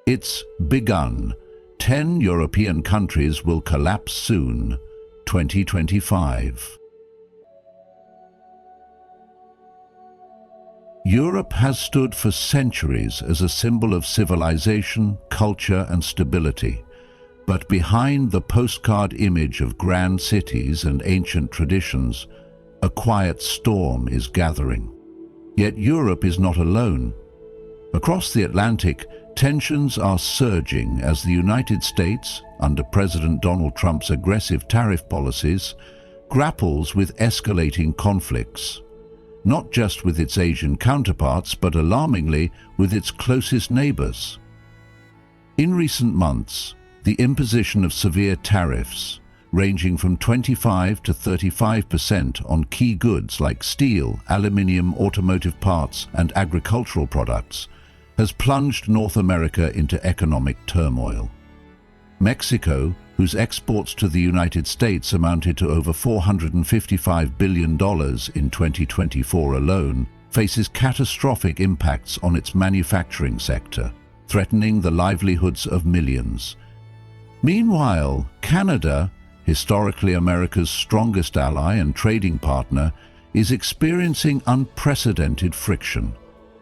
It's begun. 10 European countries will collapse soon. 2025. Europe has stood for centuries as a symbol of civilization, culture, and stability. But behind the postcard image of grand cities and ancient traditions, a quiet storm is gathering. Yet Europe is not alone. Across the Atlantic, tensions are surging as the United States, under President Donald Trump's aggressive tariff policies, grapples with escalating conflicts, not just with its Asian counterparts, but alarmingly with its closest neighbors. In recent months, the imposition of severe tariffs, ranging from 25 to 35% on key goods like steel, aluminium, automotive parts, and agricultural products, has plunged North America into economic turmoil. Mexico, whose exports to the United States amounted to over $455 billion in 2024 alone, faces catastrophic impacts on its manufacturing sector, threatening the livelihoods of millions. Meanwhile, Canada, historically America's strongest ally and trading partner, is experiencing unprecedented friction.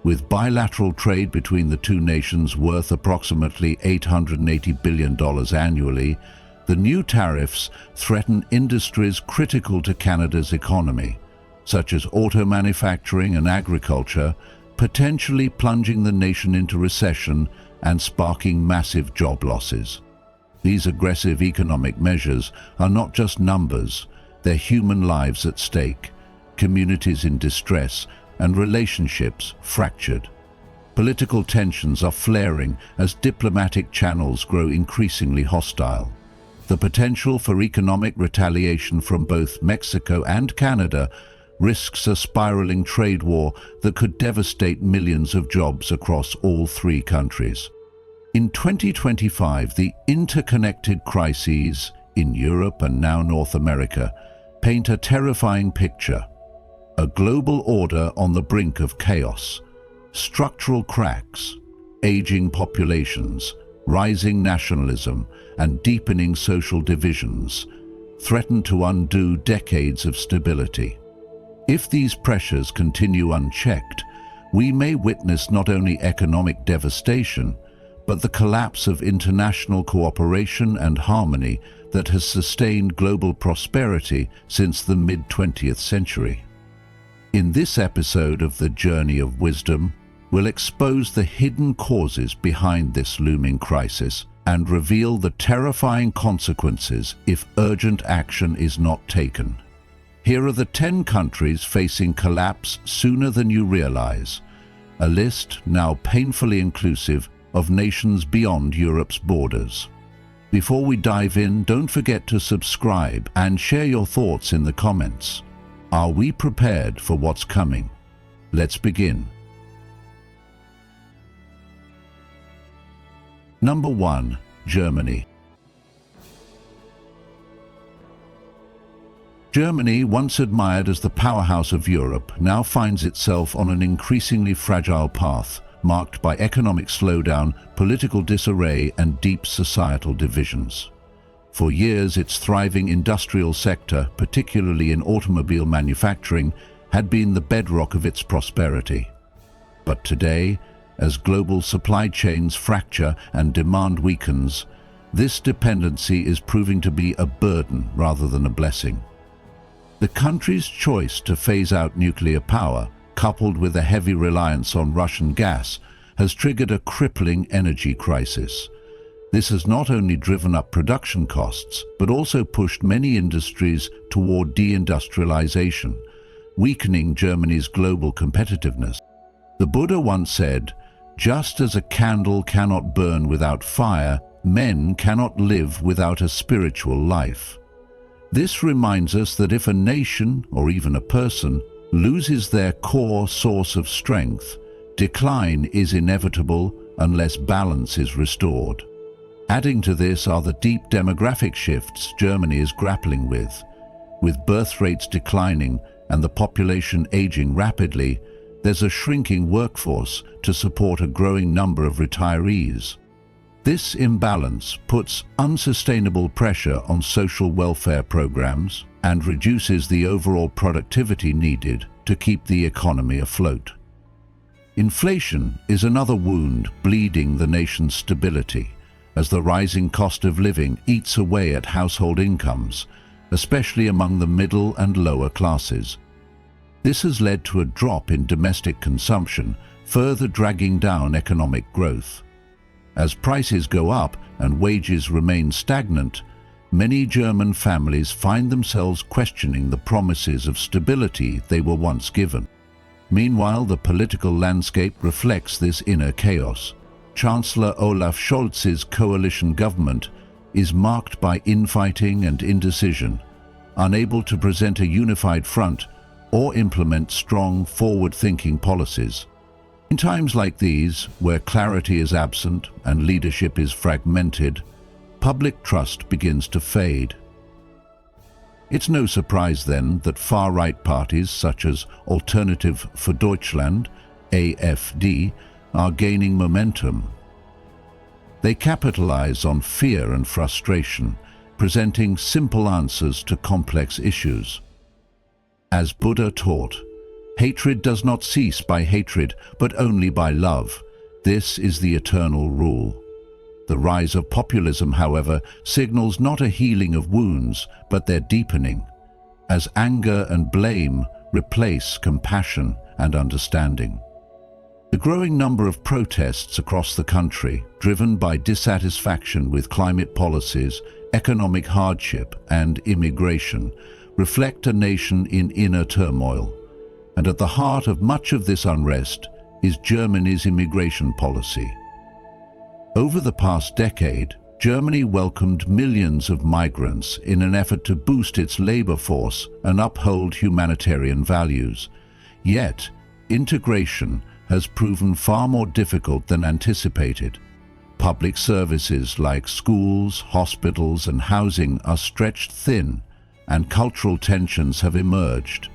With bilateral trade between the two nations worth approximately $880 billion annually, the new tariffs threaten industries critical to Canada's economy, such as auto manufacturing and agriculture, potentially plunging the nation into recession and sparking massive job losses. These aggressive economic measures are not just numbers, they're human lives at stake, communities in distress, and relationships fractured. Political tensions are flaring as diplomatic channels grow increasingly hostile. The potential for economic retaliation from both Mexico and Canada risks a spiraling trade war that could devastate millions of jobs across all three countries. In 2025, the interconnected crises in Europe and now North America paint a terrifying picture. A global order on the brink of chaos, structural cracks, aging populations, rising nationalism, and deepening social divisions threaten to undo decades of stability. If these pressures continue unchecked, we may witness not only economic devastation, but the collapse of international cooperation and harmony that has sustained global prosperity since the mid-20th century. In this episode of The Journey of Wisdom, we'll expose the hidden causes behind this looming crisis and reveal the terrifying consequences if urgent action is not taken. Here are the 10 countries facing collapse sooner than you realize, a list now painfully inclusive of nations beyond Europe's borders. Before we dive in, don't forget to subscribe and share your thoughts in the comments. Are we prepared for what's coming? Let's begin. Number 1. Germany. Germany, once admired as the powerhouse of Europe, now finds itself on an increasingly fragile path, marked by economic slowdown, political disarray, and deep societal divisions. For years, its thriving industrial sector, particularly in automobile manufacturing, had been the bedrock of its prosperity. But today, as global supply chains fracture and demand weakens, this dependency is proving to be a burden rather than a blessing. The country's choice to phase out nuclear power, coupled with a heavy reliance on Russian gas, has triggered a crippling energy crisis. This has not only driven up production costs, but also pushed many industries toward deindustrialization, weakening Germany's global competitiveness. The Buddha once said, "Just as a candle cannot burn without fire, men cannot live without a spiritual life." This reminds us that if a nation, or even a person, loses their core source of strength, decline is inevitable unless balance is restored. Adding to this are the deep demographic shifts Germany is grappling with. With birth rates declining and the population aging rapidly, there's a shrinking workforce to support a growing number of retirees. This imbalance puts unsustainable pressure on social welfare programs and reduces the overall productivity needed to keep the economy afloat. Inflation is another wound bleeding the nation's stability, as the rising cost of living eats away at household incomes, especially among the middle and lower classes. This has led to a drop in domestic consumption, further dragging down economic growth. As prices go up and wages remain stagnant, many German families find themselves questioning the promises of stability they were once given. Meanwhile, the political landscape reflects this inner chaos. Chancellor Olaf Scholz's coalition government is marked by infighting and indecision, unable to present a unified front or implement strong, forward-thinking policies. In times like these, where clarity is absent and leadership is fragmented, public trust begins to fade. It's no surprise then that far-right parties such as Alternative for Deutschland, AfD, are gaining momentum. They capitalize on fear and frustration, presenting simple answers to complex issues. As Buddha taught, hatred does not cease by hatred, but only by love. This is the eternal rule. The rise of populism, however, signals not a healing of wounds, but their deepening, as anger and blame replace compassion and understanding. The growing number of protests across the country, driven by dissatisfaction with climate policies, economic hardship, and immigration, reflect a nation in inner turmoil. And at the heart of much of this unrest is Germany's immigration policy. Over the past decade, Germany welcomed millions of migrants in an effort to boost its labor force and uphold humanitarian values. Yet, integration has proven far more difficult than anticipated. Public services like schools, hospitals, and housing are stretched thin, and cultural tensions have emerged.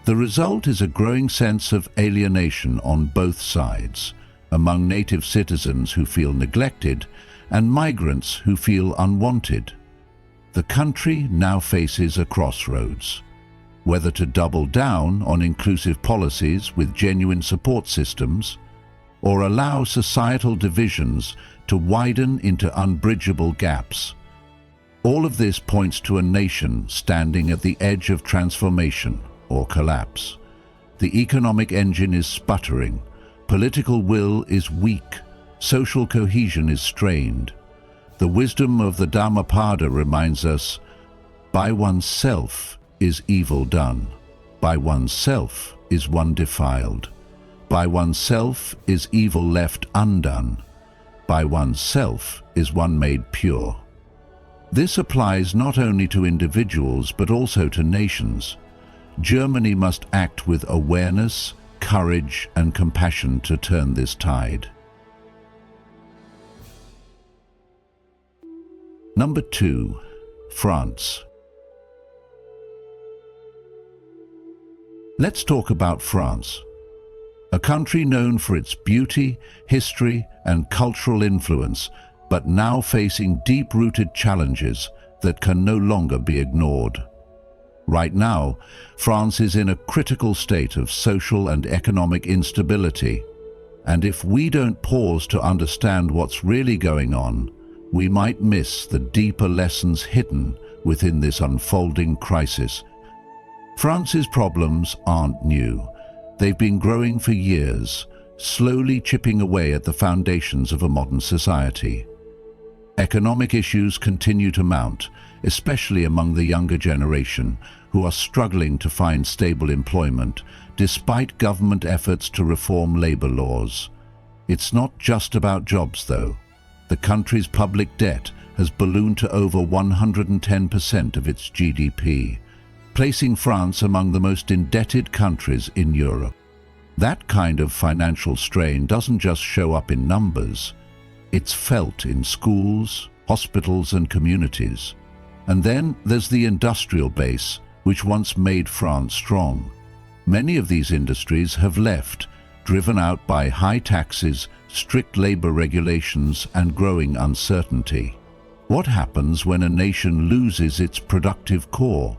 The result is a growing sense of alienation on both sides, among native citizens who feel neglected and migrants who feel unwanted. The country now faces a crossroads: whether to double down on inclusive policies with genuine support systems, or allow societal divisions to widen into unbridgeable gaps. All of this points to a nation standing at the edge of transformation or collapse. The economic engine is sputtering, political will is weak, social cohesion is strained. The wisdom of the Dhammapada reminds us, by oneself is evil done, by oneself is one defiled, by oneself is evil left undone, by oneself is one made pure. This applies not only to individuals but also to nations. Germany must act with awareness, courage, and compassion to turn this tide. Number 2. France. Let's talk about France, a country known for its beauty, history, and cultural influence, but now facing deep-rooted challenges that can no longer be ignored. Right now, France is in a critical state of social and economic instability, and if we don't pause to understand what's really going on, we might miss the deeper lessons hidden within this unfolding crisis. France's problems aren't new. They've been growing for years, slowly chipping away at the foundations of a modern society. Economic issues continue to mount, especially among the younger generation, who are struggling to find stable employment, despite government efforts to reform labor laws. It's not just about jobs, though. The country's public debt has ballooned to over 110% of its GDP, placing France among the most indebted countries in Europe. That kind of financial strain doesn't just show up in numbers. It's felt in schools, hospitals, and communities. And then there's the industrial base, which once made France strong. Many of these industries have left, driven out by high taxes, strict labor regulations, and growing uncertainty. What happens when a nation loses its productive core?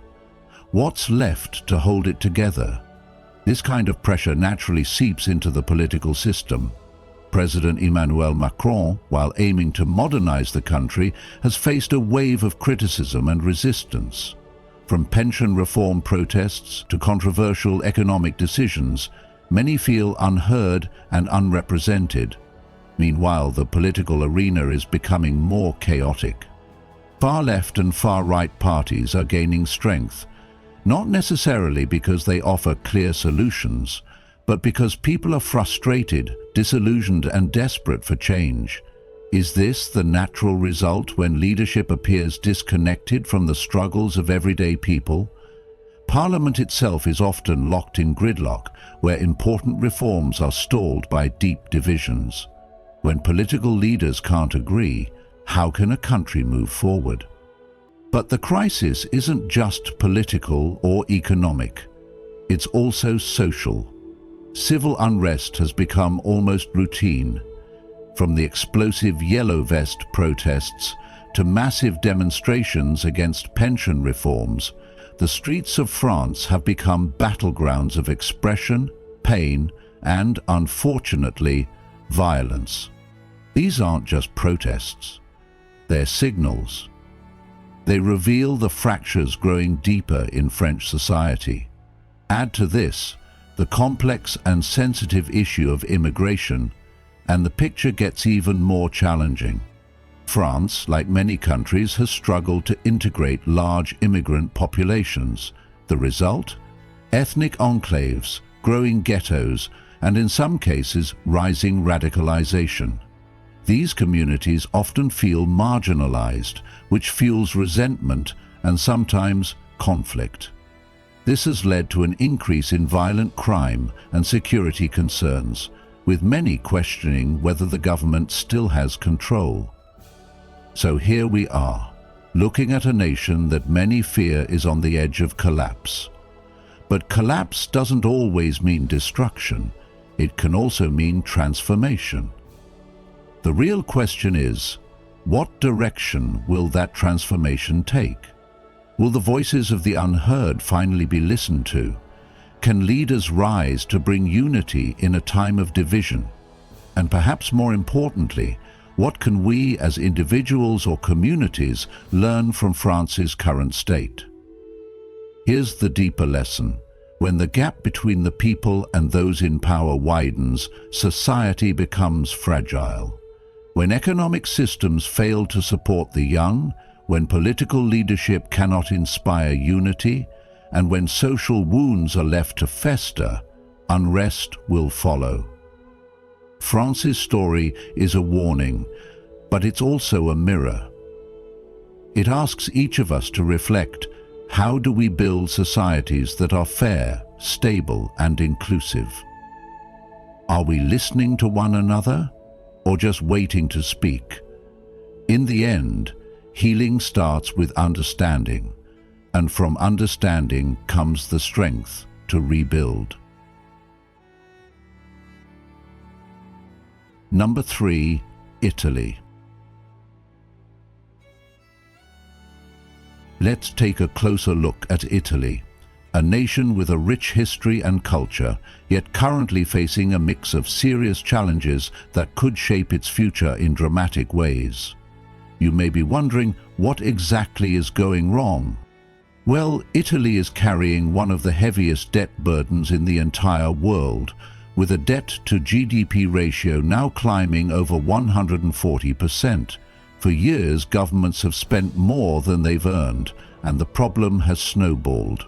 What's left to hold it together? This kind of pressure naturally seeps into the political system. President Emmanuel Macron, while aiming to modernize the country, has faced a wave of criticism and resistance. From pension reform protests to controversial economic decisions, many feel unheard and unrepresented. Meanwhile, the political arena is becoming more chaotic. Far-left and far-right parties are gaining strength, not necessarily because they offer clear solutions, but because people are frustrated, disillusioned, and desperate for change. Is this the natural result when leadership appears disconnected from the struggles of everyday people? Parliament itself is often locked in gridlock, where important reforms are stalled by deep divisions. When political leaders can't agree, how can a country move forward? But the crisis isn't just political or economic. It's also social. Civil unrest has become almost routine. From the explosive Yellow Vest protests to massive demonstrations against pension reforms, the streets of France have become battlegrounds of expression, pain, and, unfortunately, violence. These aren't just protests. They're signals. They reveal the fractures growing deeper in French society. Add to this the complex and sensitive issue of immigration, and the picture gets even more challenging. France, like many countries, has struggled to integrate large immigrant populations. The result? Ethnic enclaves, growing ghettos, and in some cases, rising radicalization. These communities often feel marginalized, which fuels resentment and sometimes conflict. This has led to an increase in violent crime and security concerns, with many questioning whether the government still has control. So here we are, looking at a nation that many fear is on the edge of collapse. But collapse doesn't always mean destruction. It can also mean transformation. The real question is, what direction will that transformation take? Will the voices of the unheard finally be listened to? Can leaders rise to bring unity in a time of division? And perhaps more importantly, what can we as individuals or communities learn from France's current state? Here's the deeper lesson. When the gap between the people and those in power widens, society becomes fragile. When economic systems fail to support the young, when political leadership cannot inspire unity, and when social wounds are left to fester, unrest will follow. France's story is a warning, but it's also a mirror. It asks each of us to reflect, how do we build societies that are fair, stable, and inclusive? Are we listening to one another, or just waiting to speak? In the end, healing starts with understanding, and from understanding comes the strength to rebuild. Number 3, Italy. Let's take a closer look at Italy, a nation with a rich history and culture, yet currently facing a mix of serious challenges that could shape its future in dramatic ways. You may be wondering, what exactly is going wrong? Well, Italy is carrying one of the heaviest debt burdens in the entire world, with a debt-to-GDP ratio now climbing over 140%. For years, governments have spent more than they've earned, and the problem has snowballed.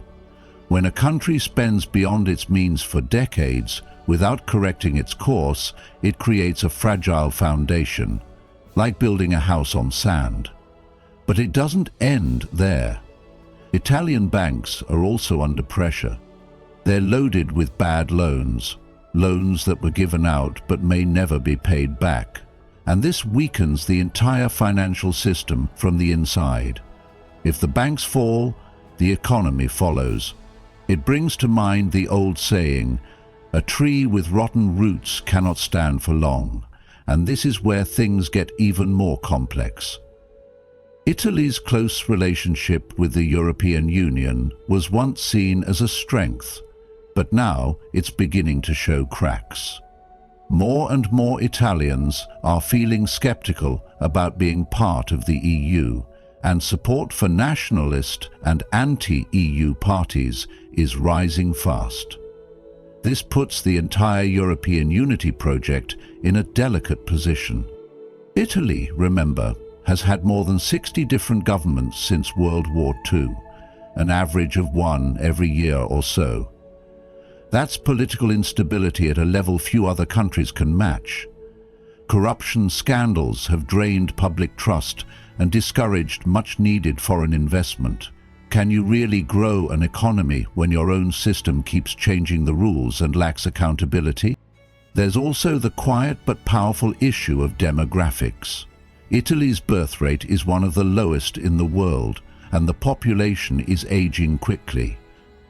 When a country spends beyond its means for decades, without correcting its course, it creates a fragile foundation, like building a house on sand. But it doesn't end there. Italian banks are also under pressure. They're loaded with bad loans that were given out but may never be paid back. And this weakens the entire financial system from the inside. If the banks fall, the economy follows. It brings to mind the old saying, "A tree with rotten roots cannot stand for long." and this is where things get even more complex. Italy's close relationship with the European Union was once seen as a strength, but now it's beginning to show cracks. More and more Italians are feeling skeptical about being part of the EU, and support for nationalist and anti-EU parties is rising fast. This puts the entire European unity project in a delicate position. Italy, remember, has had more than 60 different governments since World War II, an average of one every year or so. That's political instability at a level few other countries can match. Corruption scandals have drained public trust and discouraged much-needed foreign investment. Can you really grow an economy when your own system keeps changing the rules and lacks accountability? There's also the quiet but powerful issue of demographics. Italy's birth rate is one of the lowest in the world, and the population is aging quickly.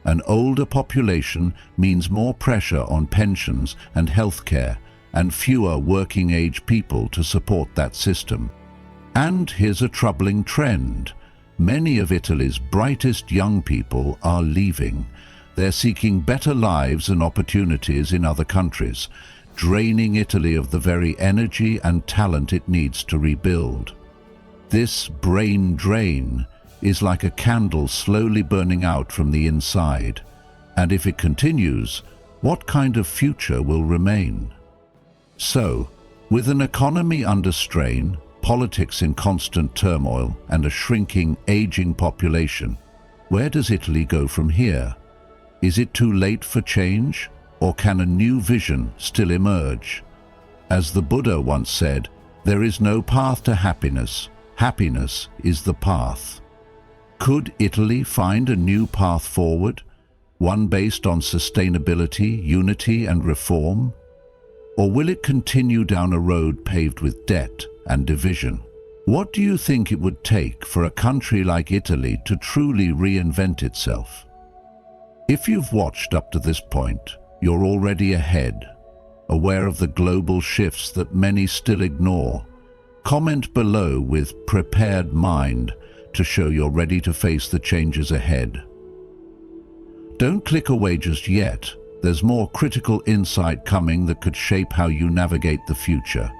An older population means more pressure on pensions and healthcare, and fewer working-age people to support that system. And here's a troubling trend. Many of Italy's brightest young people are leaving. They're seeking better lives and opportunities in other countries, draining Italy of the very energy and talent it needs to rebuild. This brain drain is like a candle slowly burning out from the inside. And if it continues, what kind of future will remain? So, with an economy under strain, politics in constant turmoil, and a shrinking, aging population, where does Italy go from here? Is it too late for change, or can a new vision still emerge? As the Buddha once said, there is no path to happiness. Happiness is the path. Could Italy find a new path forward, one based on sustainability, unity, and reform? Or will it continue down a road paved with debt and division? What do you think it would take for a country like Italy to truly reinvent itself? If you've watched up to this point, you're already ahead, aware of the global shifts that many still ignore. Comment below with prepared mind to show you're ready to face the changes ahead. Don't click away just yet. There's more critical insight coming that could shape how you navigate the future.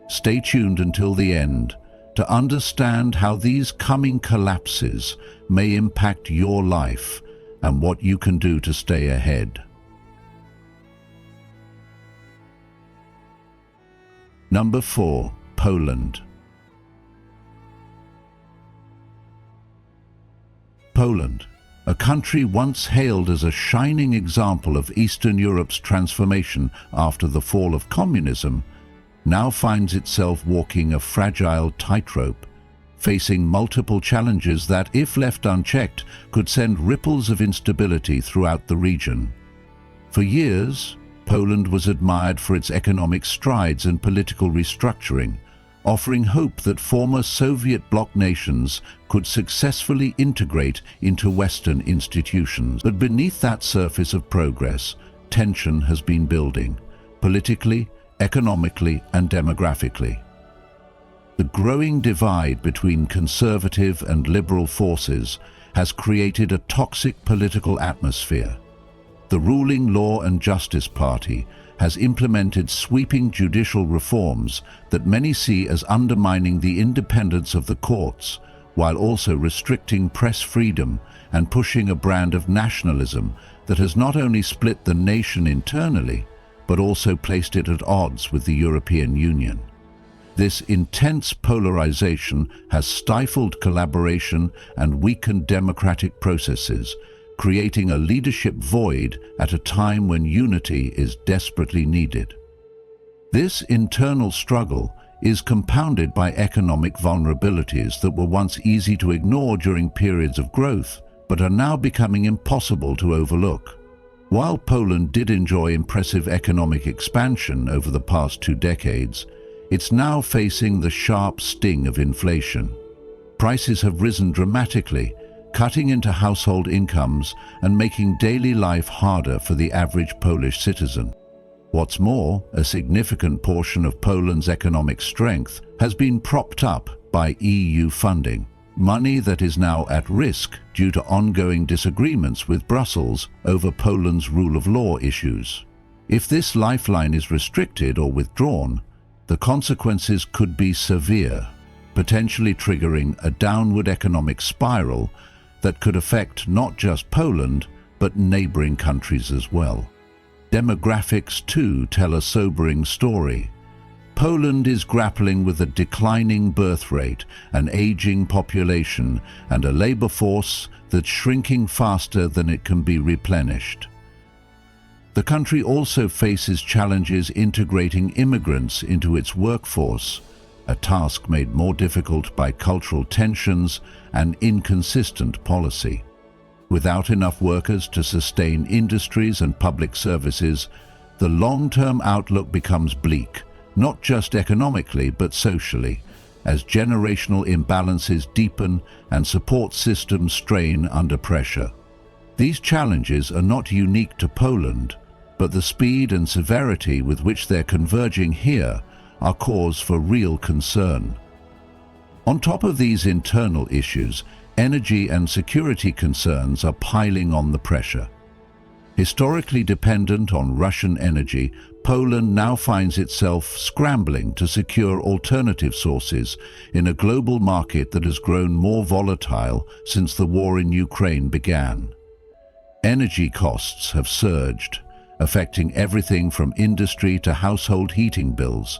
Stay tuned until the end to understand how these coming collapses may impact your life and what you can do to stay ahead. Number 4. Poland. Poland, a country once hailed as a shining example of Eastern Europe's transformation after the fall of communism, now finds itself walking a fragile tightrope, facing multiple challenges that, if left unchecked, could send ripples of instability throughout the region. For years, Poland was admired for its economic strides and political restructuring, offering hope that former Soviet bloc nations could successfully integrate into Western institutions. But beneath that surface of progress, tension has been building, politically, economically, and demographically. The growing divide between conservative and liberal forces has created a toxic political atmosphere. The ruling Law and Justice Party has implemented sweeping judicial reforms that many see as undermining the independence of the courts, while also restricting press freedom and pushing a brand of nationalism that has not only split the nation internally, but also placed it at odds with the European Union. This intense polarization has stifled collaboration and weakened democratic processes, creating a leadership void at a time when unity is desperately needed. This internal struggle is compounded by economic vulnerabilities that were once easy to ignore during periods of growth, but are now becoming impossible to overlook. While Poland did enjoy impressive economic expansion over the past 2 decades, it's now facing the sharp sting of inflation. Prices have risen dramatically, cutting into household incomes and making daily life harder for the average Polish citizen. What's more, a significant portion of Poland's economic strength has been propped up by EU funding, money that is now at risk due to ongoing disagreements with Brussels over Poland's rule of law issues. If this lifeline is restricted or withdrawn, the consequences could be severe, potentially triggering a downward economic spiral that could affect not just Poland, but neighboring countries as well. Demographics, too, tell a sobering story. Poland is grappling with a declining birth rate, an aging population, and a labor force that's shrinking faster than it can be replenished. The country also faces challenges integrating immigrants into its workforce, a task made more difficult by cultural tensions and inconsistent policy. Without enough workers to sustain industries and public services, the long-term outlook becomes bleak, not just economically but socially, as generational imbalances deepen and support systems strain under pressure. These challenges are not unique to Poland, but the speed and severity with which they're converging here are cause for real concern. On top of these internal issues, energy and security concerns are piling on the pressure. Historically dependent on Russian energy, Poland now finds itself scrambling to secure alternative sources in a global market that has grown more volatile since the war in Ukraine began. Energy costs have surged, affecting everything from industry to household heating bills.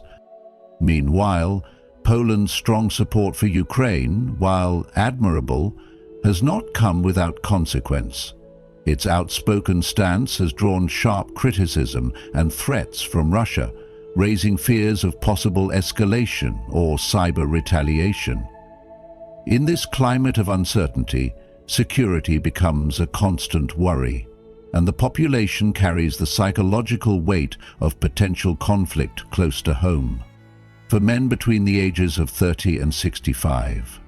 Meanwhile, Poland's strong support for Ukraine, while admirable, has not come without consequence. Its outspoken stance has drawn sharp criticism and threats from Russia, raising fears of possible escalation or cyber retaliation. In this climate of uncertainty, security becomes a constant worry, and the population carries the psychological weight of potential conflict close to home. For men between the ages of 30 and 65,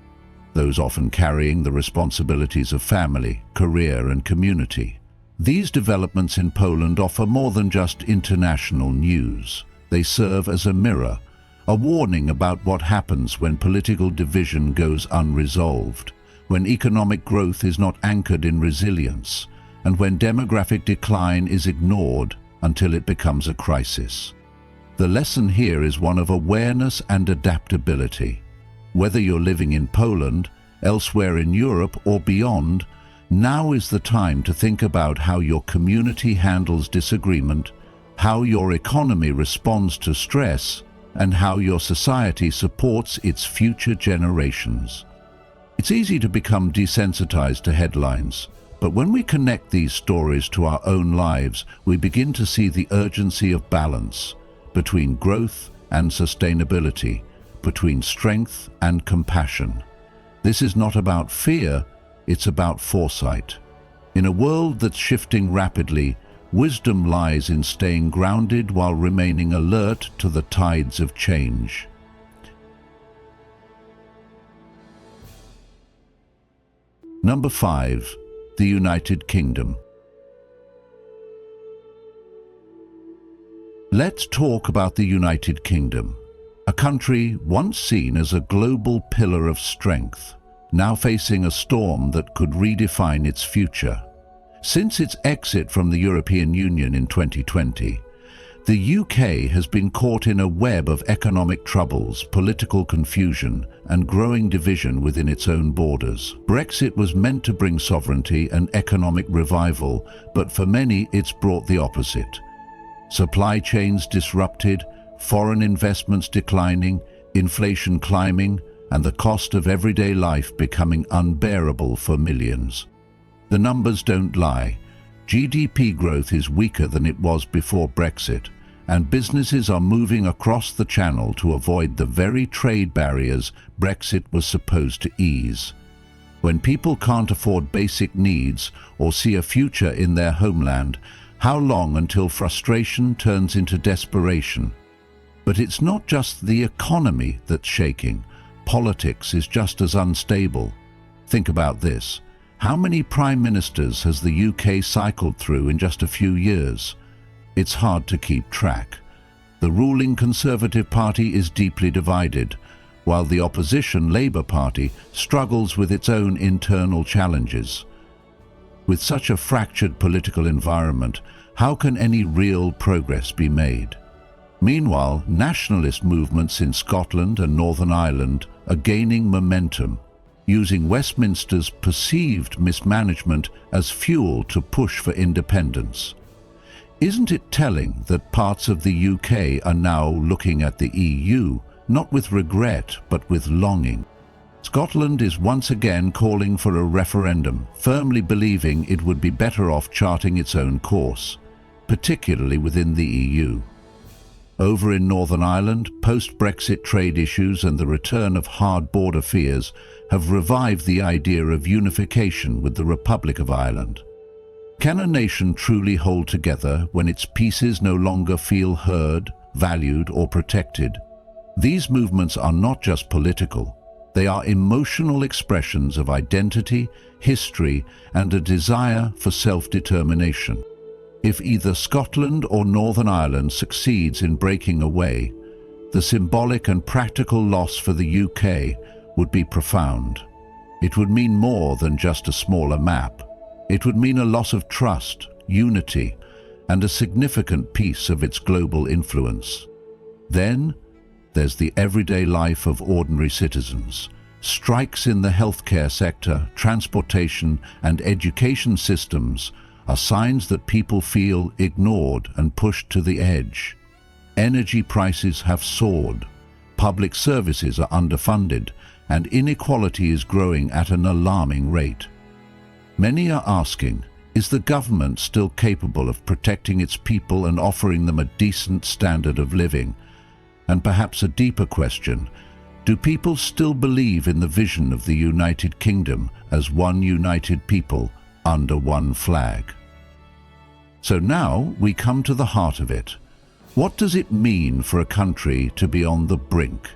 those often carrying the responsibilities of family, career, and community, these developments in Poland offer more than just international news. They serve as a mirror, a warning about what happens when political division goes unresolved, when economic growth is not anchored in resilience, and when demographic decline is ignored until it becomes a crisis. The lesson here is one of awareness and adaptability. Whether you're living in Poland, elsewhere in Europe, or beyond, now is the time to think about how your community handles disagreement, how your economy responds to stress, and how your society supports its future generations. It's easy to become desensitized to headlines, but when we connect these stories to our own lives, we begin to see the urgency of balance between growth and sustainability, between strength and compassion. This is not about fear, it's about foresight. In a world that's shifting rapidly, wisdom lies in staying grounded while remaining alert to the tides of change. Number 5. The United Kingdom. Let's talk about the United Kingdom, a country once seen as a global pillar of strength, now facing a storm that could redefine its future. Since its exit from the European Union in 2020, the UK has been caught in a web of economic troubles, political confusion, and growing division within its own borders. Brexit was meant to bring sovereignty and economic revival, but for many it's brought the opposite. Supply chains disrupted, foreign investments declining, inflation climbing, and the cost of everyday life becoming unbearable for millions. The numbers don't lie. GDP growth is weaker than it was before Brexit, and businesses are moving across the channel to avoid the very trade barriers Brexit was supposed to ease. When people can't afford basic needs or see a future in their homeland, how long until frustration turns into desperation? But it's not just the economy that's shaking. Politics is just as unstable. Think about this. How many prime ministers has the UK cycled through in just a few years? It's hard to keep track. The ruling Conservative Party is deeply divided, while the opposition Labour Party struggles with its own internal challenges. With such a fractured political environment, how can any real progress be made? Meanwhile, nationalist movements in Scotland and Northern Ireland are gaining momentum, using Westminster's perceived mismanagement as fuel to push for independence. Isn't it telling that parts of the UK are now looking at the EU, not with regret, but with longing? Scotland is once again calling for a referendum, firmly believing it would be better off charting its own course, particularly within the EU. Over in Northern Ireland, post-Brexit trade issues and the return of hard border fears have revived the idea of unification with the Republic of Ireland. Can a nation truly hold together when its pieces no longer feel heard, valued, or protected? These movements are not just political. They are emotional expressions of identity, history, and a desire for self-determination. If either Scotland or Northern Ireland succeeds in breaking away, the symbolic and practical loss for the UK would be profound. It would mean more than just a smaller map. It would mean a loss of trust, unity, and a significant piece of its global influence. Then, there's the everyday life of ordinary citizens. Strikes in the healthcare sector, transportation, and education systems are signs that people feel ignored and pushed to the edge. Energy prices have soared, public services are underfunded, and inequality is growing at an alarming rate. Many are asking, is the government still capable of protecting its people and offering them a decent standard of living? And perhaps a deeper question, do people still believe in the vision of the United Kingdom as one united people under one flag? So now we come to the heart of it. What does it mean for a country to be on the brink?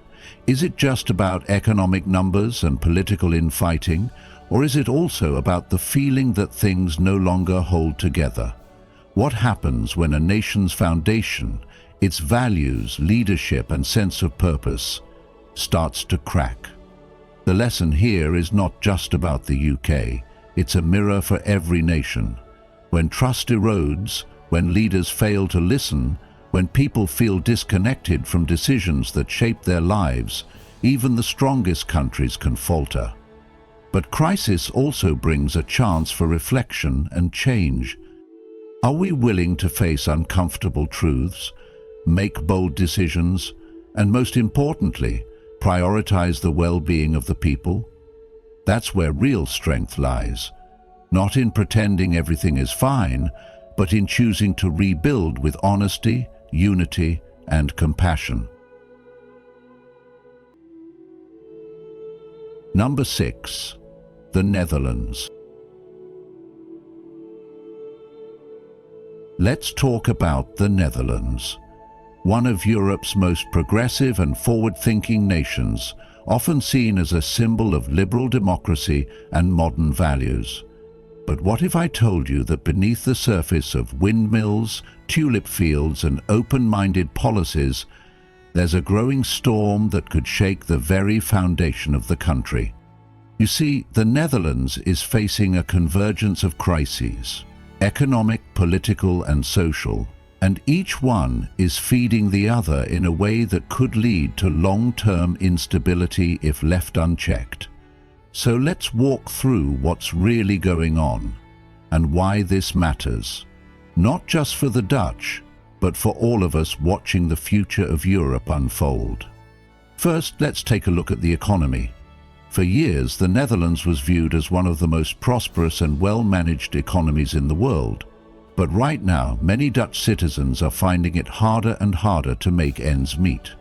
Is it just about economic numbers and political infighting, or is it also about the feeling that things no longer hold together? What happens when a nation's foundation, its values, leadership, and sense of purpose starts to crack? The lesson here is not just about the UK. It's a mirror for every nation. When trust erodes, when leaders fail to listen, when people feel disconnected from decisions that shape their lives, even the strongest countries can falter. But crisis also brings a chance for reflection and change. Are we willing to face uncomfortable truths, make bold decisions, and most importantly, prioritize the well-being of the people? That's where real strength lies. Not in pretending everything is fine, but in choosing to rebuild with honesty, unity, and compassion. Number 6. The Netherlands. Let's talk about the Netherlands. One of Europe's most progressive and forward-thinking nations, often seen as a symbol of liberal democracy and modern values. But what if I told you that beneath the surface of windmills, tulip fields, and open-minded policies, there's a growing storm that could shake the very foundation of the country? You see, the Netherlands is facing a convergence of crises, economic, political, and social, and each one is feeding the other in a way that could lead to long-term instability if left unchecked. So let's walk through what's really going on and why this matters, not just for the Dutch, but for all of us watching the future of Europe unfold. First, let's take a look at the economy. For years, the Netherlands was viewed as one of the most prosperous and well-managed economies in the world. But right now, many Dutch citizens are finding it harder and harder to make ends meet.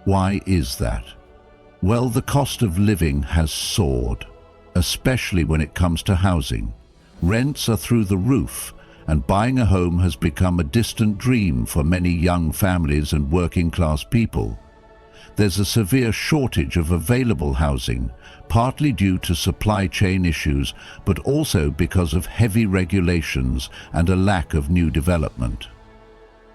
Why is that? Well, the cost of living has soared, especially when it comes to housing. Rents are through the roof, and buying a home has become a distant dream for many young families and working-class people. There's a severe shortage of available housing, partly due to supply chain issues, but also because of heavy regulations and a lack of new development.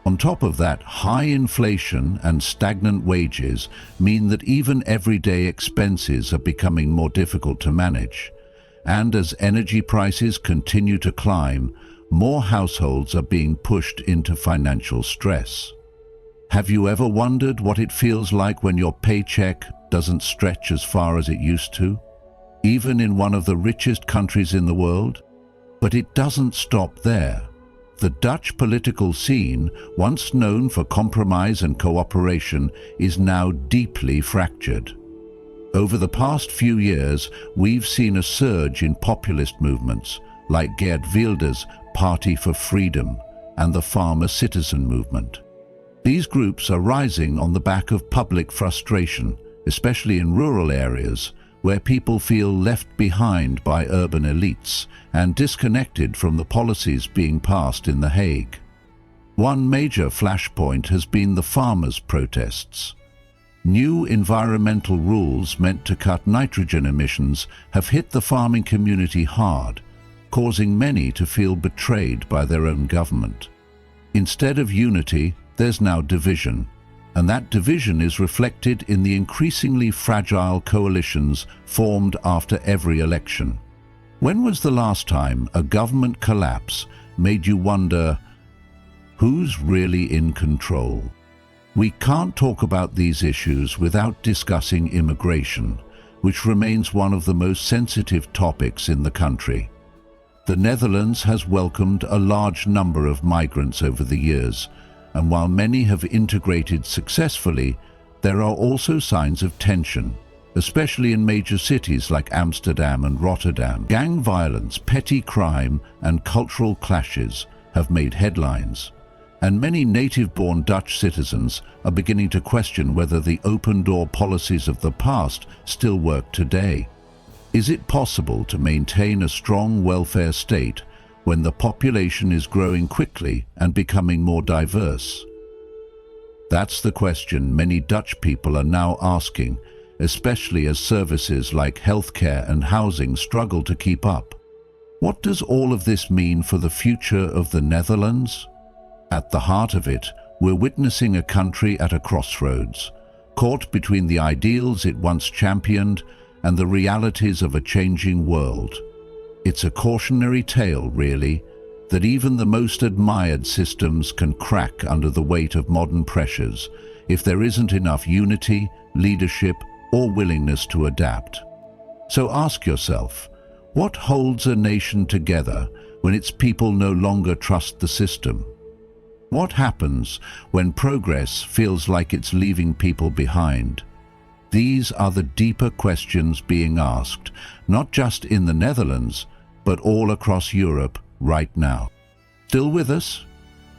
On top of that, high inflation and stagnant wages mean that even everyday expenses are becoming more difficult to manage. And as energy prices continue to climb, more households are being pushed into financial stress. Have you ever wondered what it feels like when your paycheck doesn't stretch as far as it used to, even in one of the richest countries in the world? But it doesn't stop there. The Dutch political scene, once known for compromise and cooperation, is now deeply fractured. Over the past few years, we've seen a surge in populist movements like Geert Wilders' Party for Freedom and the Farmer Citizen movement. These groups are rising on the back of public frustration, especially in rural areas, where people feel left behind by urban elites and disconnected from the policies being passed in The Hague. One major flashpoint has been the farmers' protests. New environmental rules meant to cut nitrogen emissions have hit the farming community hard, causing many to feel betrayed by their own government. Instead of unity, there's now division, and that division is reflected in the increasingly fragile coalitions formed after every election. When was the last time a government collapse made you wonder, who's really in control? We can't talk about these issues without discussing immigration, which remains one of the most sensitive topics in the country. The Netherlands has welcomed a large number of migrants over the years, and while many have integrated successfully, there are also signs of tension, especially in major cities like Amsterdam and Rotterdam. Gang violence, petty crime, and cultural clashes have made headlines, and many native-born Dutch citizens are beginning to question whether the open-door policies of the past still work today. Is it possible to maintain a strong welfare state when the population is growing quickly and becoming more diverse? That's the question many Dutch people are now asking, especially as services like healthcare and housing struggle to keep up. What does all of this mean for the future of the Netherlands? At the heart of it, we're witnessing a country at a crossroads, caught between the ideals it once championed and the realities of a changing world. It's a cautionary tale, really, that even the most admired systems can crack under the weight of modern pressures if there isn't enough unity, leadership, or willingness to adapt. So ask yourself, what holds a nation together when its people no longer trust the system? What happens when progress feels like it's leaving people behind? These are the deeper questions being asked, not just in the Netherlands, but all across Europe right now. Still with us?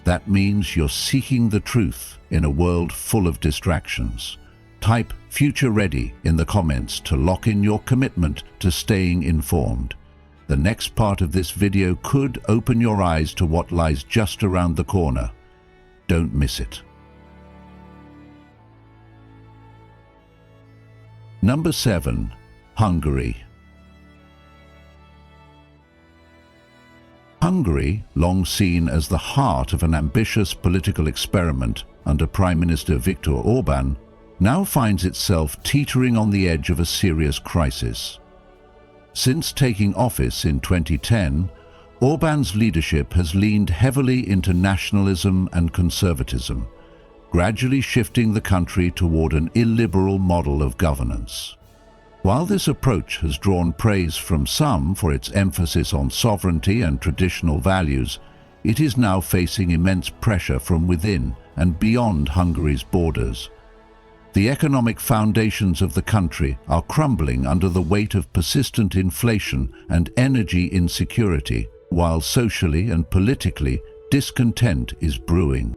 That means you're seeking the truth in a world full of distractions. Type "Future Ready" in the comments to lock in your commitment to staying informed. The next part of this video could open your eyes to what lies just around the corner. Don't miss it. Number 7. Hungary. Hungary, long seen as the heart of an ambitious political experiment under Prime Minister Viktor Orbán, now finds itself teetering on the edge of a serious crisis. Since taking office in 2010, Orbán's leadership has leaned heavily into nationalism and conservatism, gradually shifting the country toward an illiberal model of governance. While this approach has drawn praise from some for its emphasis on sovereignty and traditional values, it is now facing immense pressure from within and beyond Hungary's borders. The economic foundations of the country are crumbling under the weight of persistent inflation and energy insecurity, while socially and politically discontent is brewing.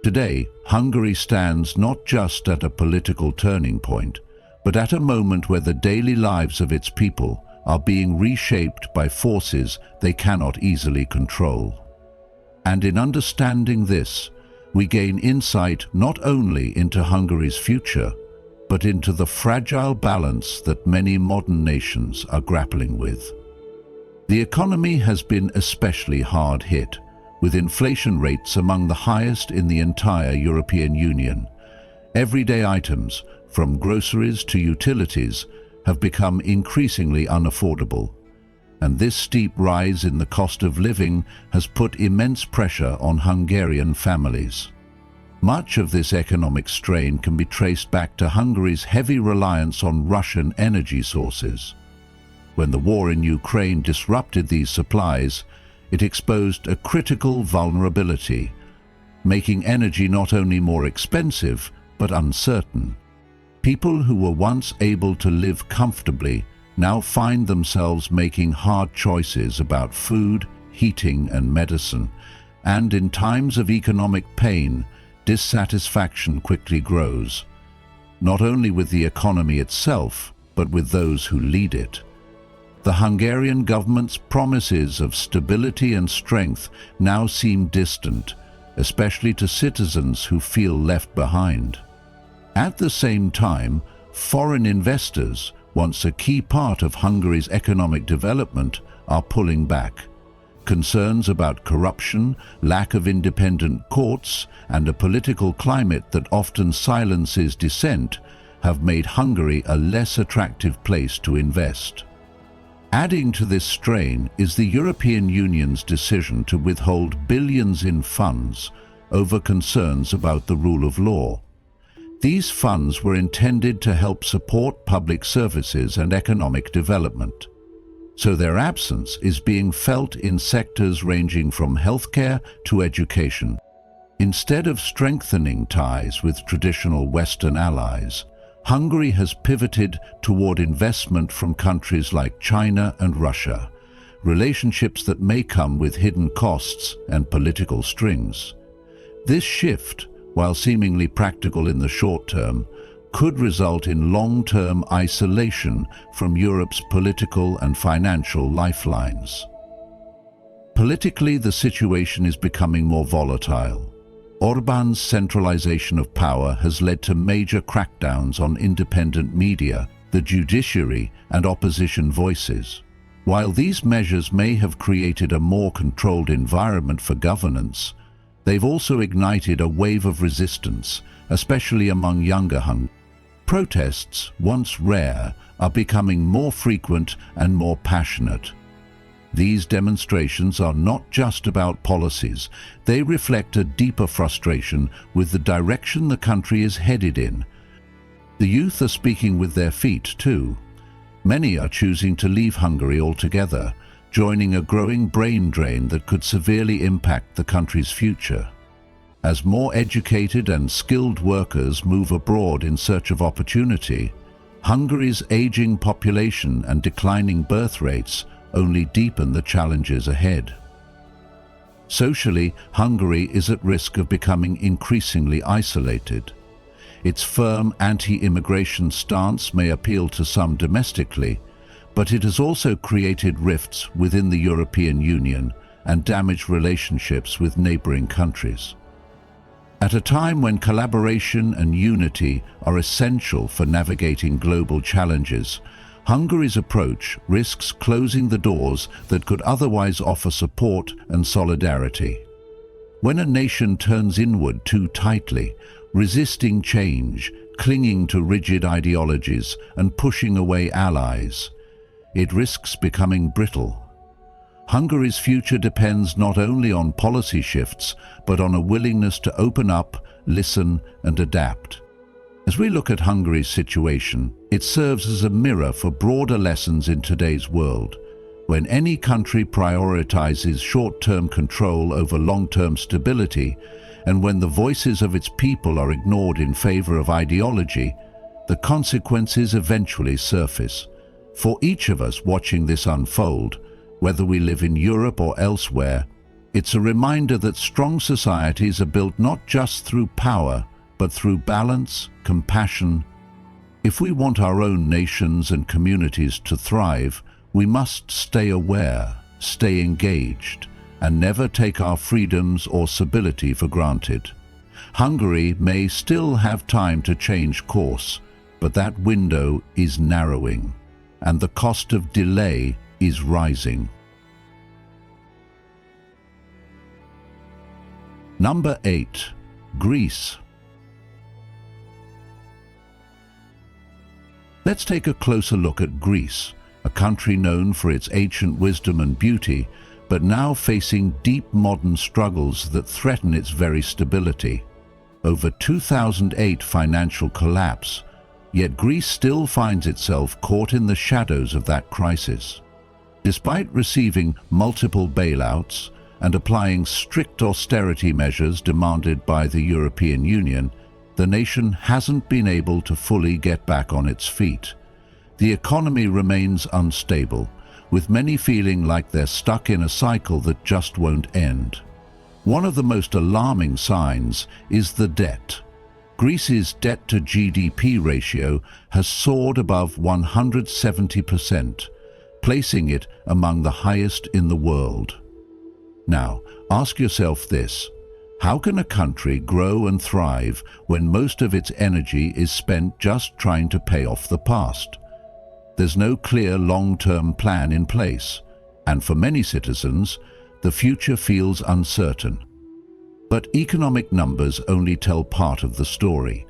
Today, Hungary stands not just at a political turning point, but at a moment where the daily lives of its people are being reshaped by forces they cannot easily control. And in understanding this, we gain insight not only into Hungary's future, but into the fragile balance that many modern nations are grappling with. The economy has been especially hard hit, with inflation rates among the highest in the entire European Union. Everyday items, from groceries to utilities, have become increasingly unaffordable, and this steep rise in the cost of living has put immense pressure on Hungarian families. Much of this economic strain can be traced back to Hungary's heavy reliance on Russian energy sources. When the war in Ukraine disrupted these supplies, it exposed a critical vulnerability, making energy not only more expensive but uncertain. People who were once able to live comfortably now find themselves making hard choices about food, heating, and medicine, and in times of economic pain, dissatisfaction quickly grows, not only with the economy itself, but with those who lead it. The Hungarian government's promises of stability and strength now seem distant, especially to citizens who feel left behind. At the same time, foreign investors, once a key part of Hungary's economic development, are pulling back. Concerns about corruption, lack of independent courts, and a political climate that often silences dissent have made Hungary a less attractive place to invest. Adding to this strain is the European Union's decision to withhold billions in funds over concerns about the rule of law. These funds were intended to help support public services and economic development, so their absence is being felt in sectors ranging from healthcare to education. Instead of strengthening ties with traditional Western allies, Hungary has pivoted toward investment from countries like China and Russia, relationships that may come with hidden costs and political strings. This shift, while seemingly practical in the short term, could result in long-term isolation from Europe's political and financial lifelines. Politically, the situation is becoming more volatile. Orbán's centralization of power has led to major crackdowns on independent media, the judiciary, and opposition voices. While these measures may have created a more controlled environment for governance, they've also ignited a wave of resistance, especially among younger Hungarians. Protests, once rare, are becoming more frequent and more passionate. These demonstrations are not just about policies. They reflect a deeper frustration with the direction the country is headed in. The youth are speaking with their feet too. Many are choosing to leave Hungary altogether, joining a growing brain drain that could severely impact the country's future. As more educated and skilled workers move abroad in search of opportunity, Hungary's aging population and declining birth rates only deepen the challenges ahead. Socially, Hungary is at risk of becoming increasingly isolated. Its firm anti-immigration stance may appeal to some domestically, but it has also created rifts within the European Union and damaged relationships with neighboring countries. At a time when collaboration and unity are essential for navigating global challenges, Hungary's approach risks closing the doors that could otherwise offer support and solidarity. When a nation turns inward too tightly, resisting change, clinging to rigid ideologies, and pushing away allies, it risks becoming brittle. Hungary's future depends not only on policy shifts, but on a willingness to open up, listen, and adapt. As we look at Hungary's situation, it serves as a mirror for broader lessons in today's world. When any country prioritizes short-term control over long-term stability, and when the voices of its people are ignored in favor of ideology, the consequences eventually surface. For each of us watching this unfold, whether we live in Europe or elsewhere, it's a reminder that strong societies are built not just through power, but through balance, compassion. If we want our own nations and communities to thrive, we must stay aware, stay engaged, and never take our freedoms or stability for granted. Hungary may still have time to change course, but that window is narrowing, and the cost of delay is rising. Number 8. Greece. Let's take a closer look at Greece, a country known for its ancient wisdom and beauty, but now facing deep modern struggles that threaten its very stability. Over 2008 financial collapse, yet Greece still finds itself caught in the shadows of that crisis. Despite receiving multiple bailouts and applying strict austerity measures demanded by the European Union, the nation hasn't been able to fully get back on its feet. The economy remains unstable, with many feeling like they're stuck in a cycle that just won't end. One of the most alarming signs is the debt. Greece's debt-to-GDP ratio has soared above 170%, placing it among the highest in the world. Now, ask yourself this: how can a country grow and thrive when most of its energy is spent just trying to pay off the past? There's no clear long-term plan in place, and for many citizens, the future feels uncertain. But economic numbers only tell part of the story.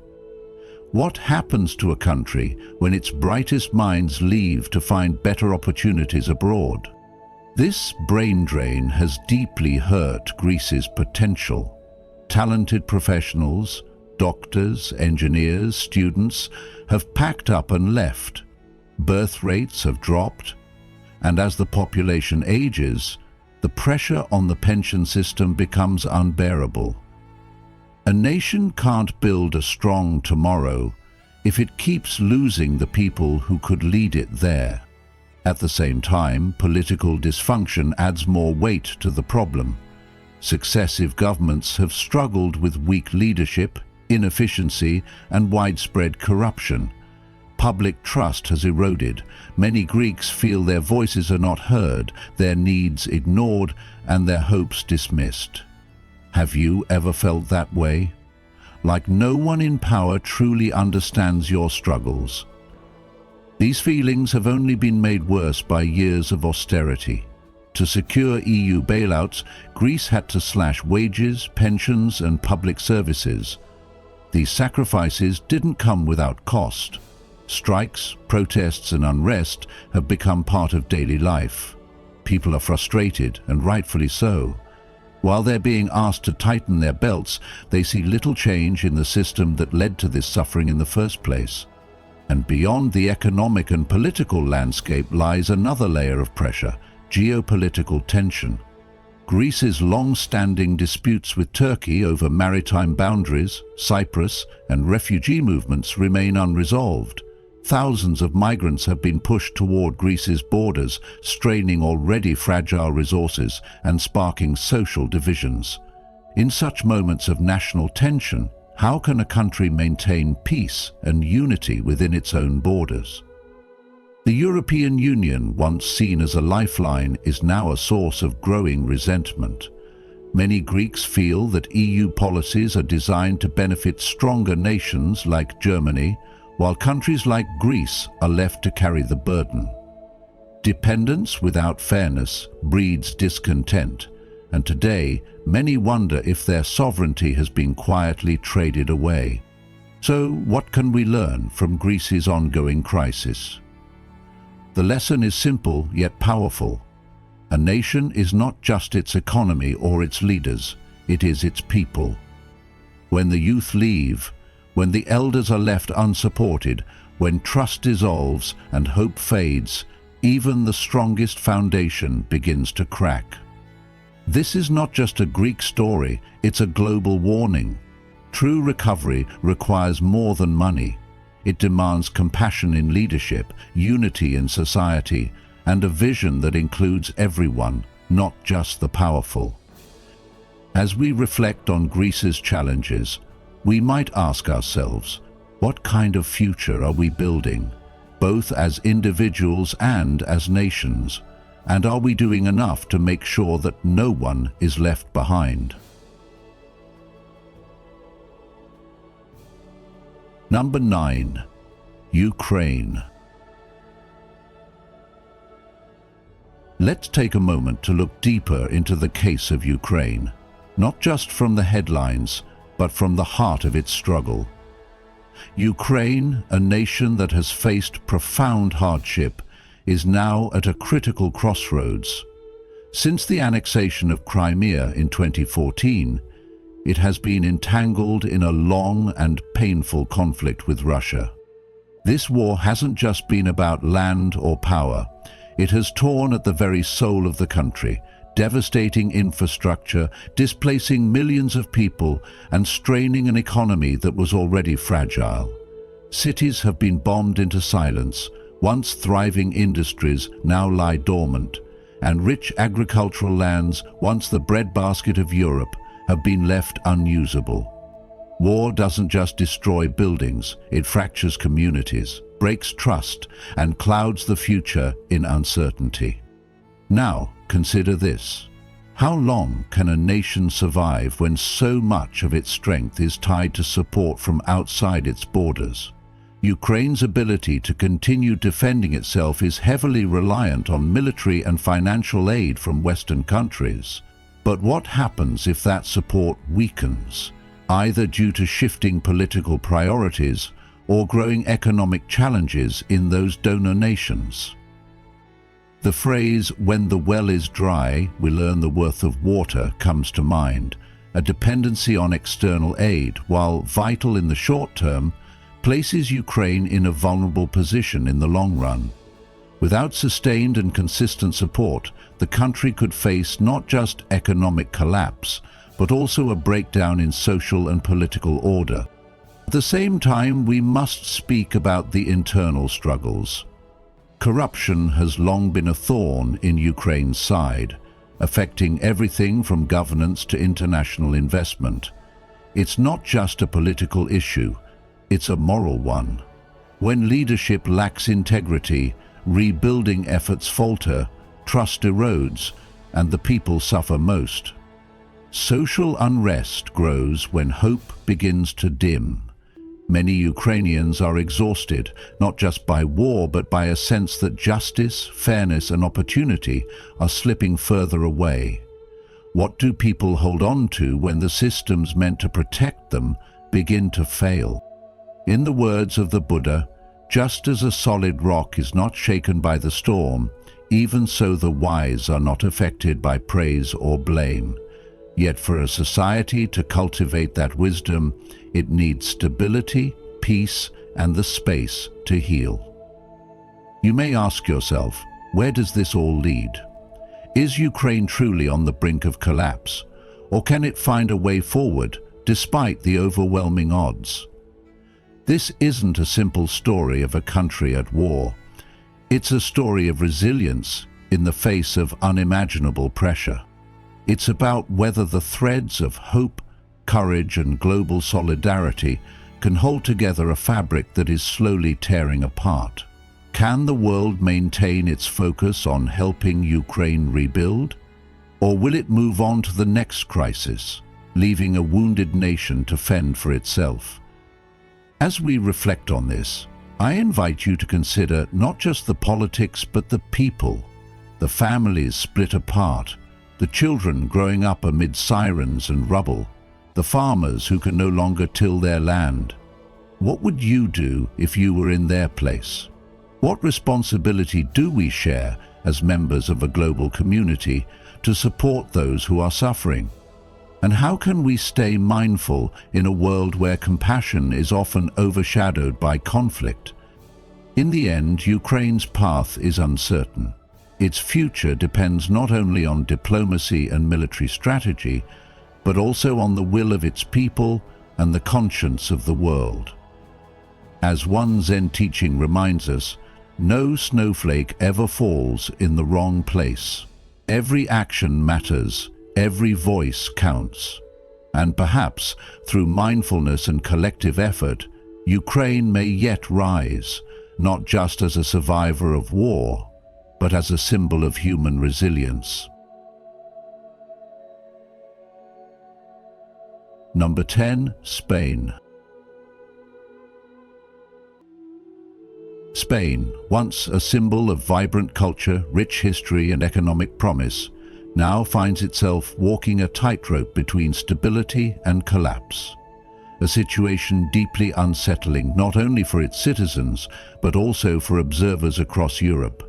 What happens to a country when its brightest minds leave to find better opportunities abroad? This brain drain has deeply hurt Greece's potential. Talented professionals, doctors, engineers, students have packed up and left. Birth rates have dropped, and as the population ages, the pressure on the pension system becomes unbearable. A nation can't build a strong tomorrow if it keeps losing the people who could lead it there. At the same time, political dysfunction adds more weight to the problem. Successive governments have struggled with weak leadership, inefficiency, and widespread corruption. Public trust has eroded. Many Greeks feel their voices are not heard, their needs ignored, and their hopes dismissed. Have you ever felt that way? Like no one in power truly understands your struggles. These feelings have only been made worse by years of austerity. To secure EU bailouts, Greece had to slash wages, pensions, and public services. These sacrifices didn't come without cost. Strikes, protests, and unrest have become part of daily life. People are frustrated, and rightfully so. While they're being asked to tighten their belts, they see little change in the system that led to this suffering in the first place. And beyond the economic and political landscape lies another layer of pressure: geopolitical tension. Greece's long-standing disputes with Turkey over maritime boundaries, Cyprus, and refugee movements remain unresolved. Thousands of migrants have been pushed toward Greece's borders, straining already fragile resources and sparking social divisions. In such moments of national tension, how can a country maintain peace and unity within its own borders? The European Union, once seen as a lifeline, is now a source of growing resentment. Many Greeks feel that EU policies are designed to benefit stronger nations like Germany, while countries like Greece are left to carry the burden. Dependence without fairness breeds discontent, and today many wonder if their sovereignty has been quietly traded away. So what can we learn from Greece's ongoing crisis? The lesson is simple yet powerful. A nation is not just its economy or its leaders, it is its people. When the youth leave, when the elders are left unsupported, when trust dissolves and hope fades, even the strongest foundation begins to crack. This is not just a Greek story, it's a global warning. True recovery requires more than money. It demands compassion in leadership, unity in society, and a vision that includes everyone, not just the powerful. As we reflect on Greece's challenges, we might ask ourselves, what kind of future are we building, both as individuals and as nations? And are we doing enough to make sure that no one is left behind? Number 9. Ukraine. Let's take a moment to look deeper into the case of Ukraine. not just from the headlines, but from the heart of its struggle. Ukraine, a nation that has faced profound hardship, is now at a critical crossroads. Since the annexation of Crimea in 2014, it has been entangled in a long and painful conflict with Russia. This war hasn't just been about land or power. It has torn at the very soul of the country, devastating infrastructure, displacing millions of people, and straining an economy that was already fragile. Cities have been bombed into silence. Once thriving industries now lie dormant, and rich agricultural lands, once the breadbasket of Europe, have been left unusable. War doesn't just destroy buildings, it fractures communities, breaks trust, and clouds the future in uncertainty. Now, consider this. How long can a nation survive when so much of its strength is tied to support from outside its borders? Ukraine's ability to continue defending itself is heavily reliant on military and financial aid from Western countries. But what happens if that support weakens, either due to shifting political priorities or growing economic challenges in those donor nations? The phrase, "when the well is dry, we learn the worth of water," comes to mind. A dependency on external aid, while vital in the short term, places Ukraine in a vulnerable position in the long run. Without sustained and consistent support, the country could face not just economic collapse, but also a breakdown in social and political order. At the same time, we must speak about the internal struggles. Corruption has long been a thorn in Ukraine's side, affecting everything from governance to international investment. It's not just a political issue, it's a moral one. When leadership lacks integrity, rebuilding efforts falter, trust erodes, and the people suffer most. Social unrest grows when hope begins to dim. Many Ukrainians are exhausted, not just by war, but by a sense that justice, fairness, and opportunity are slipping further away. What do people hold on to when the systems meant to protect them begin to fail? In the words of the Buddha, just as a solid rock is not shaken by the storm, even so the wise are not affected by praise or blame. Yet for a society to cultivate that wisdom, it needs stability, peace, and the space to heal. You may ask yourself, where does this all lead? Is Ukraine truly on the brink of collapse, or can it find a way forward despite the overwhelming odds? This isn't a simple story of a country at war. It's a story of resilience in the face of unimaginable pressure. It's about whether the threads of hope, courage, and global solidarity can hold together a fabric that is slowly tearing apart. Can the world maintain its focus on helping Ukraine rebuild? Or will it move on to the next crisis, leaving a wounded nation to fend for itself? As we reflect on this, I invite you to consider not just the politics but the people, the families split apart, the children growing up amid sirens and rubble, the farmers who can no longer till their land. What would you do if you were in their place? What responsibility do we share as members of a global community to support those who are suffering? And how can we stay mindful in a world where compassion is often overshadowed by conflict? In the end, Ukraine's path is uncertain. Its future depends not only on diplomacy and military strategy, but also on the will of its people and the conscience of the world. As one Zen teaching reminds us, no snowflake ever falls in the wrong place. Every action matters. Every voice counts. And perhaps, through mindfulness and collective effort, Ukraine may yet rise, not just as a survivor of war, but as a symbol of human resilience. Number 10. Spain. Spain, once a symbol of vibrant culture, rich history, and economic promise, now finds itself walking a tightrope between stability and collapse. A situation deeply unsettling not only for its citizens, but also for observers across Europe.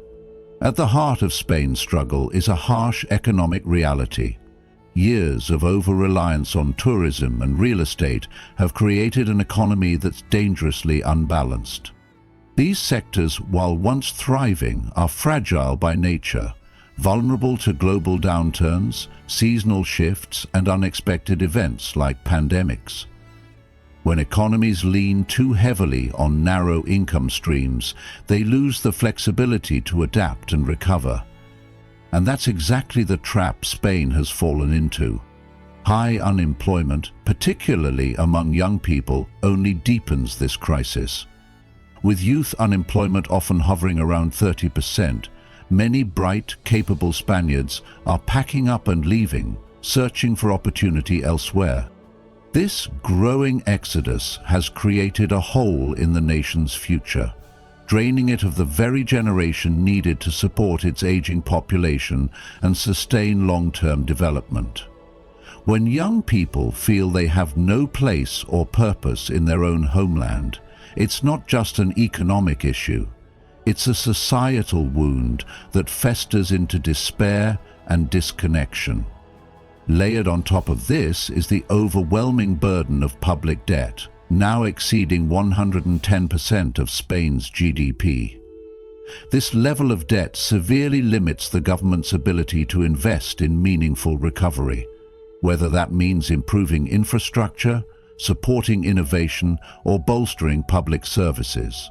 At the heart of Spain's struggle is a harsh economic reality. Years of over-reliance on tourism and real estate have created an economy that's dangerously unbalanced. These sectors, while once thriving, are fragile by nature, vulnerable to global downturns, seasonal shifts, and unexpected events like pandemics. When economies lean too heavily on narrow income streams, they lose the flexibility to adapt and recover. And that's exactly the trap Spain has fallen into. High unemployment, particularly among young people, only deepens this crisis. With youth unemployment often hovering around 30%, many bright, capable Spaniards are packing up and leaving, searching for opportunity elsewhere. This growing exodus has created a hole in the nation's future, draining it of the very generation needed to support its aging population and sustain long-term development. When young people feel they have no place or purpose in their own homeland, it's not just an economic issue. It's a societal wound that festers into despair and disconnection. Layered on top of this is the overwhelming burden of public debt, now exceeding 110% of Spain's GDP. This level of debt severely limits the government's ability to invest in meaningful recovery, whether that means improving infrastructure, supporting innovation, or bolstering public services.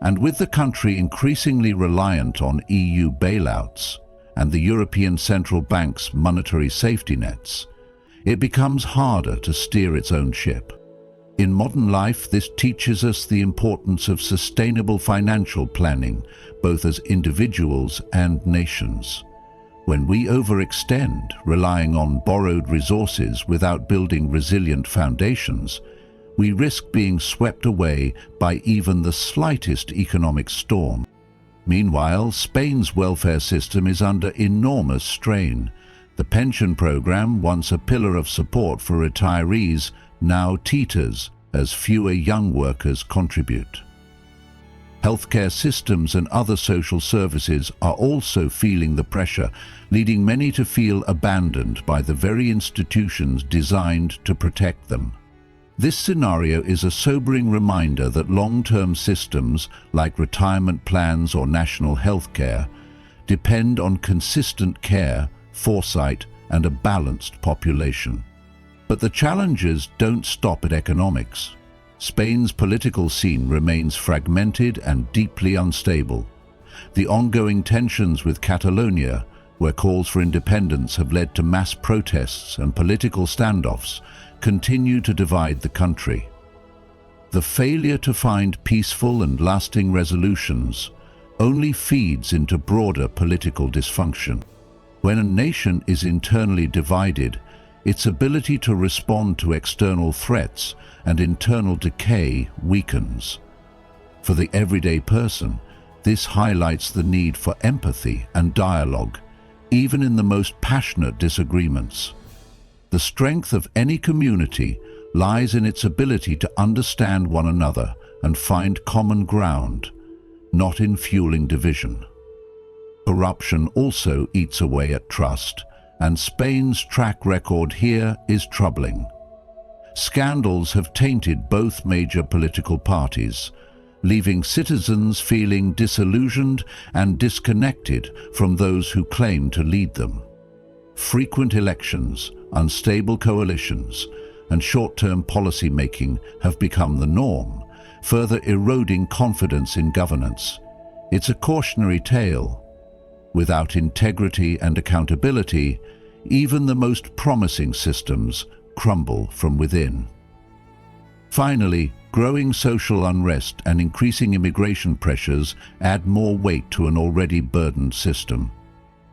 And with the country increasingly reliant on EU bailouts and the European Central Bank's monetary safety nets, it becomes harder to steer its own ship. In modern life, this teaches us the importance of sustainable financial planning, both as individuals and nations. When we overextend, relying on borrowed resources without building resilient foundations, we risk being swept away by even the slightest economic storm. Meanwhile, Spain's welfare system is under enormous strain. The pension program, once a pillar of support for retirees, now teeters as fewer young workers contribute. Healthcare systems and other social services are also feeling the pressure, leading many to feel abandoned by the very institutions designed to protect them. This scenario is a sobering reminder that long-term systems, like retirement plans or national health care, depend on consistent care, foresight, and a balanced population. But the challenges don't stop at economics. Spain's political scene remains fragmented and deeply unstable. The ongoing tensions with Catalonia, where calls for independence have led to mass protests and political standoffs, continue to divide the country. The failure to find peaceful and lasting resolutions only feeds into broader political dysfunction. When a nation is internally divided, its ability to respond to external threats and internal decay weakens. For the everyday person, this highlights the need for empathy and dialogue, even in the most passionate disagreements. The strength of any community lies in its ability to understand one another and find common ground, not in fueling division. Corruption also eats away at trust, and Spain's track record here is troubling. Scandals have tainted both major political parties, leaving citizens feeling disillusioned and disconnected from those who claim to lead them. Frequent elections, unstable coalitions, and short-term policy making have become the norm, further eroding confidence in governance. It's a cautionary tale. Without integrity and accountability, even the most promising systems crumble from within. Finally, growing social unrest and increasing immigration pressures add more weight to an already burdened system.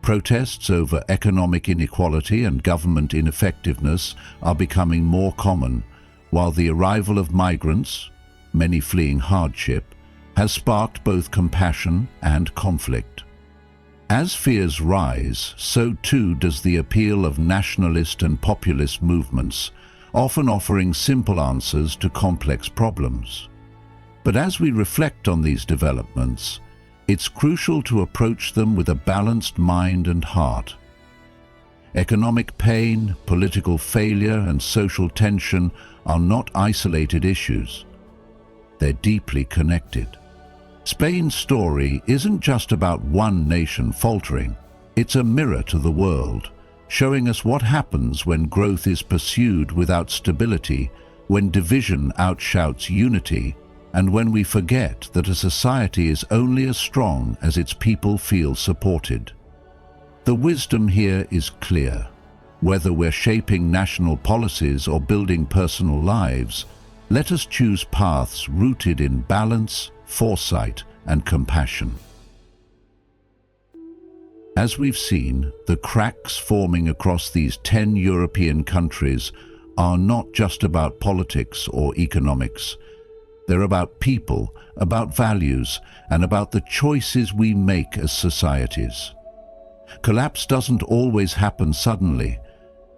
Protests over economic inequality and government ineffectiveness are becoming more common, while the arrival of migrants, many fleeing hardship, has sparked both compassion and conflict. As fears rise, so too does the appeal of nationalist and populist movements, often offering simple answers to complex problems. But as we reflect on these developments, it's crucial to approach them with a balanced mind and heart. Economic pain, political failure, and social tension are not isolated issues. They're deeply connected. Spain's story isn't just about one nation faltering. It's a mirror to the world, showing us what happens when growth is pursued without stability, when division outshouts unity, and when we forget that a society is only as strong as its people feel supported. The wisdom here is clear. Whether we're shaping national policies or building personal lives, let us choose paths rooted in balance, foresight, and compassion. As we've seen, the cracks forming across these 10 European countries are not just about politics or economics. They're about people, about values, and about the choices we make as societies. Collapse doesn't always happen suddenly.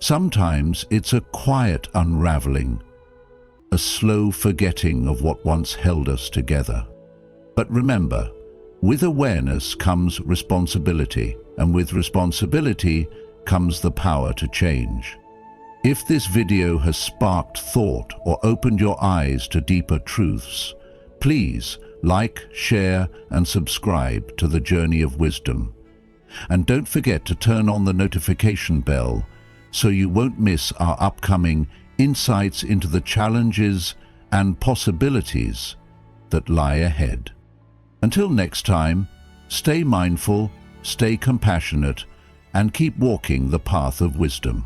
Sometimes it's a quiet unraveling, a slow forgetting of what once held us together. But remember, with awareness comes responsibility, and with responsibility comes the power to change. If this video has sparked thought or opened your eyes to deeper truths, please like, share, and subscribe to the Journey of Wisdom. And don't forget to turn on the notification bell so you won't miss our upcoming insights into the challenges and possibilities that lie ahead. Until next time, stay mindful, stay compassionate, and keep walking the path of wisdom.